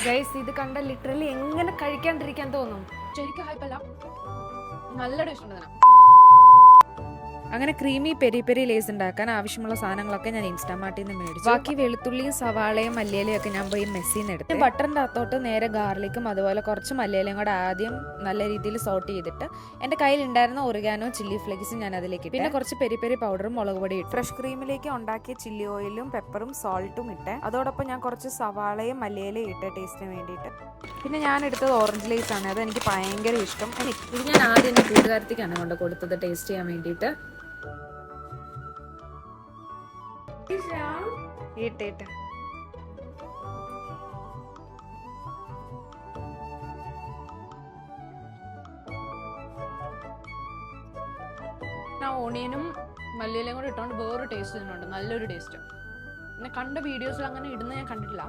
Guys ഇത് കണ്ട literally എങ്ങനെ കഴിക്കാണ്ടിരിക്കാൻ തോന്നും. ശരിക്കും ഹൈപ്പല്ല, നല്ല ടേസ്റ്റ് ഉണ്ട്. അങ്ങനെ ക്രീമി പെരി പെരി ലേസ് ഉണ്ടാക്കാൻ ആവശ്യമുള്ള സാധനങ്ങളൊക്കെ ഞാൻ ഇൻസ്റ്റാമാർട്ടിൽ നിന്ന് മേടിച്ചു. ബാക്കി വെളുത്തുള്ളിയും സവാളയും മല്ലിയിലയും ഒക്കെ ഞാൻ പോയി മെസ്സിന്ന് എടുത്ത് ബട്ടറിൻ്റെ അകത്തോട്ട് നേരെ ഗാർലിക്കും അതുപോലെ കുറച്ച് മല്ലിയിലയും കൂടെ ആദ്യം നല്ല രീതിയിൽ സോട്ട് ചെയ്തിട്ട് എൻ്റെ കയ്യിൽ ഉണ്ടായിരുന്ന ഒറിഗാനോ ചില്ലി ഫ്ലേക്സും ഞാൻ അതിലേക്ക് ഇട്ട് പിന്നെ കുറച്ച് പെരി പെരി പൗഡറും മുളക് പൊടി ഇട്ട് ഫ്രഷ് ക്രീമിലേക്ക് ഉണ്ടാക്കിയ ചില്ലി ഓയിലും പെപ്പറും സോൾട്ടും ഇട്ട് അതോടൊപ്പം ഞാൻ കുറച്ച് സവാളയും മല്ലിയിലയും ഇട്ട് ടേസ്റ്റിന് വേണ്ടിയിട്ട്. പിന്നെ ഞാൻ എടുത്തത് ഓറഞ്ച് ലേസ് ആണ്, അത് എനിക്ക് ഭയങ്കര ഇഷ്ടം. ഇത് ഞാൻ ആദ്യം എൻ്റെ കൂട്ടുകാരത്തേക്കാണ് കൊണ്ട് കൊടുത്തത് ടേസ്റ്റ് ചെയ്യാൻ വേണ്ടിയിട്ട്. ഇട്ട് ഓണിയനും മല്ലിയിലയും കൂടെ ഇട്ടുകൊണ്ട് വേറൊരു ടേസ്റ്റ് തന്നെയുണ്ട്, നല്ലൊരു ടേസ്റ്റ്. പിന്നെ കണ്ട വീഡിയോസിൽ അങ്ങനെ ഇടുന്ന ഞാൻ കണ്ടിട്ടില്ല.